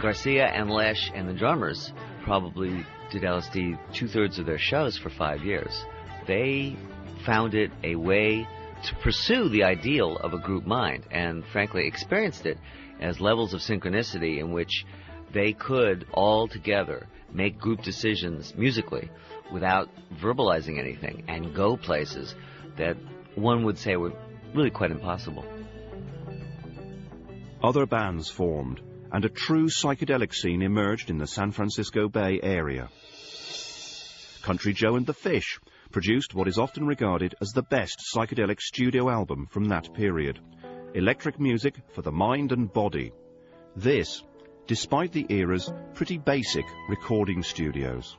Garcia and Lesh and the drummers probably did LSD 2/3 of their shows for 5 years. They found it a way to pursue the ideal of a group mind, and frankly experienced it as levels of synchronicity in which they could all together make group decisions musically without verbalizing anything and go places that one would say were really quite impossible. Other bands formed, and a true psychedelic scene emerged in the San Francisco Bay Area. Country Joe and the Fish produced what is often regarded as the best psychedelic studio album from that period. Electric music for the mind and body. This, despite the era's pretty basic recording studios.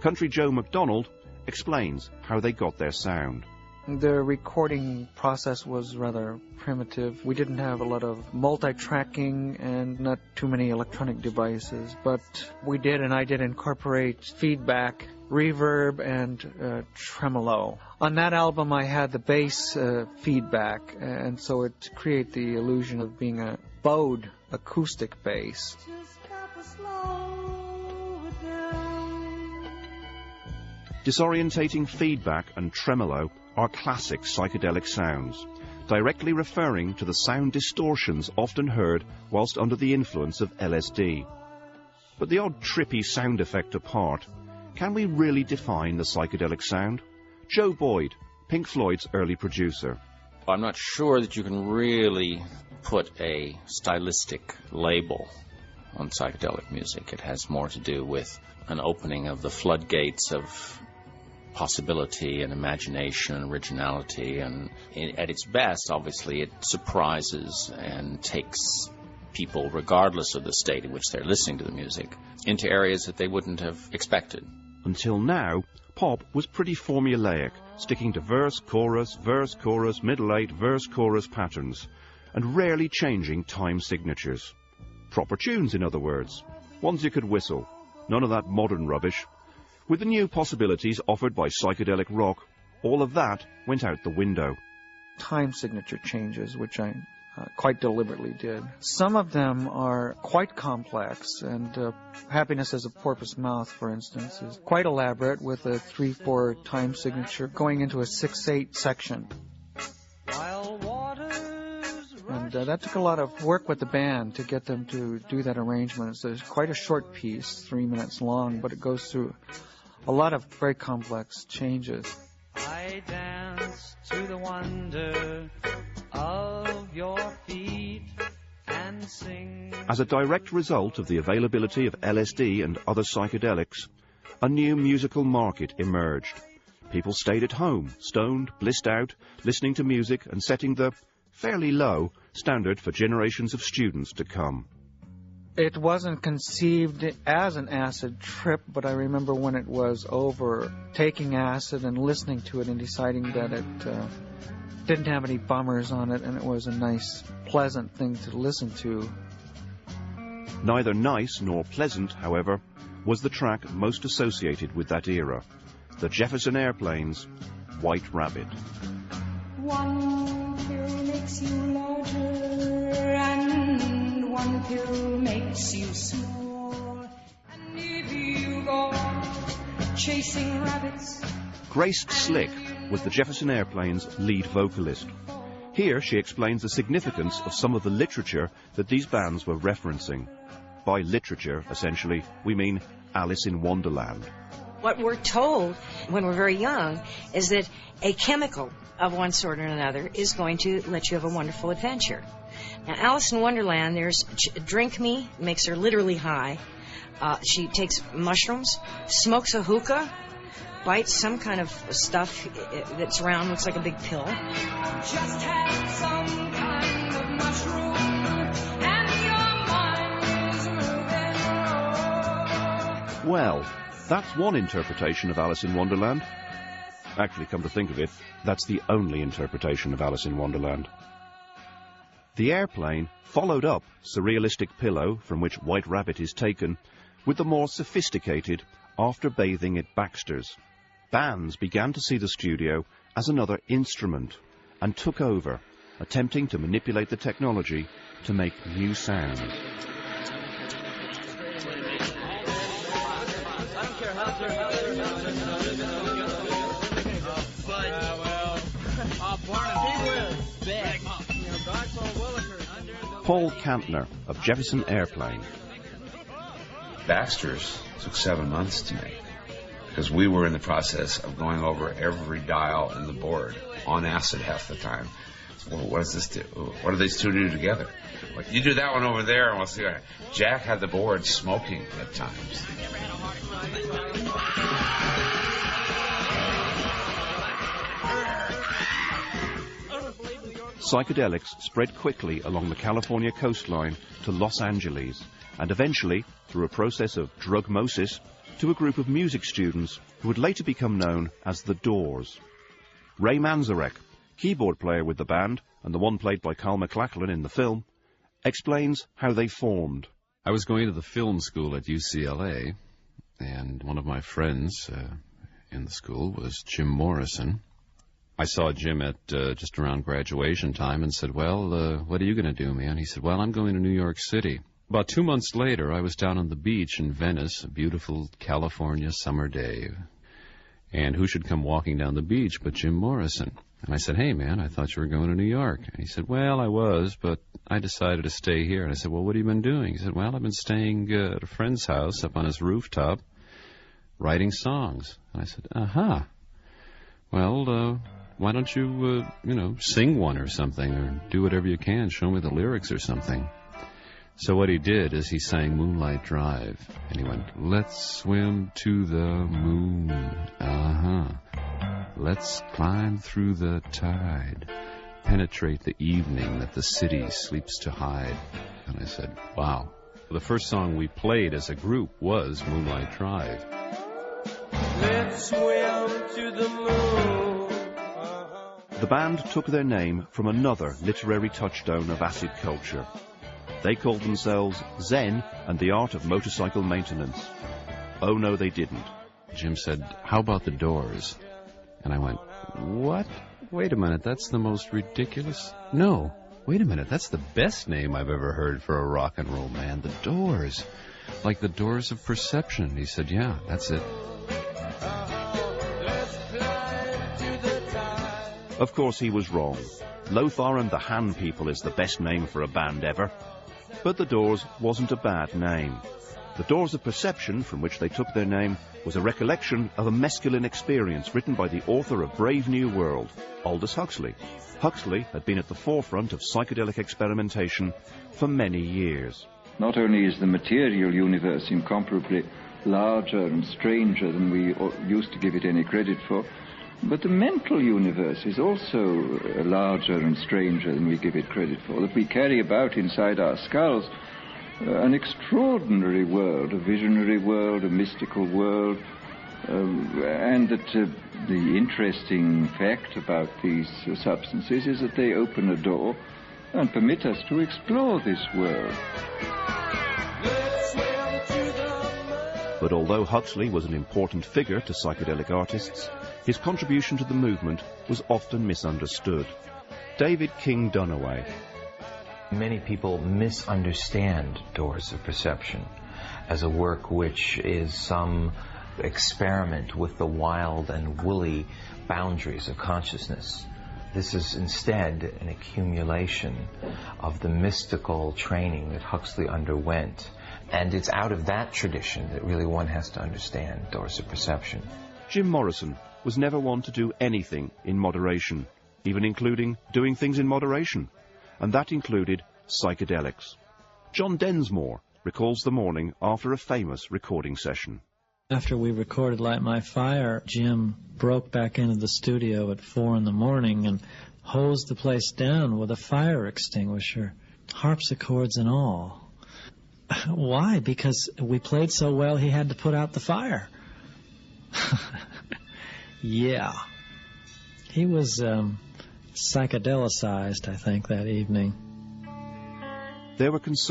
Country Joe McDonald explains how they got their sound. The recording process was rather primitive. We didn't have a lot of multi-tracking and not too many electronic devices, but we did, and I did, incorporate feedback, reverb, and tremolo. On that album I had the bass feedback, and so it created the illusion of being a bowed acoustic bass. Disorientating feedback and tremolo are classic psychedelic sounds, directly referring to the sound distortions often heard whilst under the influence of LSD. But the odd trippy sound effect apart, can we really define the psychedelic sound? Joe Boyd, Pink Floyd's early producer. I'm not sure that you can really put a stylistic label on psychedelic music. It has more to do with an opening of the floodgates of possibility and imagination and originality, and at its best, obviously, it surprises and takes people, regardless of the state in which they're listening to the music, into areas that they wouldn't have expected. Until now, pop was pretty formulaic, sticking to verse, chorus, middle eight, verse, chorus patterns, and rarely changing time signatures. Proper tunes, in other words. Ones you could whistle. None of that modern rubbish. With the new possibilities offered by psychedelic rock, all of that went out the window. Time signature changes, which I quite deliberately did. Some of them are quite complex, and Happiness as a Porpoise Mouth, for instance, is quite elaborate with a 3/4 time signature going into a 6/8 section. And that took a lot of work with the band to get them to do that arrangement. So it's quite a short piece, 3 minutes long, but it goes through a lot of very complex changes. I dance to the wonder of your feet and sing. As a direct result of the availability of LSD and other psychedelics, a new musical market emerged. People stayed at home, stoned, blissed out, listening to music and setting the fairly low standard for generations of students to come. It wasn't conceived as an acid trip, but I remember when it was over, taking acid and listening to it and deciding that it didn't have any bummers on it, and it was a nice, pleasant thing to listen to. Neither nice nor pleasant, however, was the track most associated with that era, the Jefferson Airplanes' White Rabbit. One pill makes you larger, and one pill makes you small. And if you go chasing rabbits... Grace Slick was the Jefferson Airplanes' lead vocalist. Here she explains the significance of some of the literature that these bands were referencing. By literature, essentially, we mean Alice in Wonderland. What we're told when we're very young is that a chemical of one sort or another is going to let you have a wonderful adventure. Now, Alice in Wonderland, there's Drink Me, makes her literally high. She takes mushrooms, smokes a hookah, bites some kind of stuff that's round, looks like a big pill. Just have some kind of mushroom, and your mind is moving. Well, that's one interpretation of Alice in Wonderland. Actually, come to think of it, that's the only interpretation of Alice in Wonderland. The Airplane followed up Surrealistic Pillow, from which White Rabbit is taken, with the more sophisticated After Bathing at Baxter's. Bands began to see the studio as another instrument and took over, attempting to manipulate the technology to make new sounds. Paul Kantner of Jefferson Airplane. Baxter's took 7 months to make because we were in the process of going over every dial in the board on acid half the time. Well, what does this do? What do these two do together? Well, you do that one over there, and we'll see. Jack had the board smoking at times. Psychedelics spread quickly along the California coastline to Los Angeles, and eventually, through a process of drugmosis, to a group of music students who would later become known as the Doors. Ray Manzarek, keyboard player with the band, and the one played by Carl MacLachlan in the film, explains how they formed. I was going to the film school at UCLA, and one of my friends in the school was Jim Morrison. I saw Jim at just around graduation time and said, well, what are you going to do, man? He said, well, I'm going to New York City. About 2 months later, I was down on the beach in Venice, a beautiful California summer day. And who should come walking down the beach but Jim Morrison? And I said, hey, man, I thought you were going to New York. And he said, well, I was, but I decided to stay here. And I said, well, what have you been doing? He said, well, I've been staying at a friend's house up on his rooftop, writing songs. And I said, aha. Well, why don't you, sing one or something, or do whatever you can, show me the lyrics or something. So what he did is he sang Moonlight Drive, and he went, let's swim to the moon, let's climb through the tide, penetrate the evening that the city sleeps to hide. And I said, wow. The first song we played as a group was Moonlight Drive. Let's swim to the moon. The band took their name from another literary touchstone of acid culture. They called themselves Zen and the Art of Motorcycle Maintenance. Oh, no, they didn't. Jim said, how about the Doors? And I went, what? Wait a minute, that's the most ridiculous... No, wait a minute, that's the best name I've ever heard for a rock and roll band. The Doors. Like the Doors of Perception. He said, yeah, that's it. Of course, he was wrong. Lothar and the Han People is the best name for a band ever. But the Doors wasn't a bad name. The Doors of Perception, from which they took their name, was a recollection of a mescaline experience written by the author of Brave New World, Aldous Huxley. Huxley had been at the forefront of psychedelic experimentation for many years. Not only is the material universe incomparably larger and stranger than we used to give it any credit for, but the mental universe is also larger and stranger than we give it credit for, that we carry about inside our skulls an extraordinary world, a visionary world, a mystical world, and that the interesting fact about these substances is that they open a door and permit us to explore this world. But although Huxley was an important figure to psychedelic artists, his contribution to the movement was often misunderstood. David King Dunaway. Many people misunderstand Doors of Perception as a work which is some experiment with the wild and woolly boundaries of consciousness. This is instead an accumulation of the mystical training that Huxley underwent. And it's out of that tradition that really one has to understand Doors of Perception. Jim Morrison was never one to do anything in moderation, even including doing things in moderation. And that included psychedelics. John Densmore recalls the morning after a famous recording session. After we recorded Light My Fire, Jim broke back into the studio at 4 in the morning and hosed the place down with a fire extinguisher, harpsichords and all. Why? Because we played so well he had to put out the fire. Yeah. He was psychedelicized, I think, that evening. There were concerns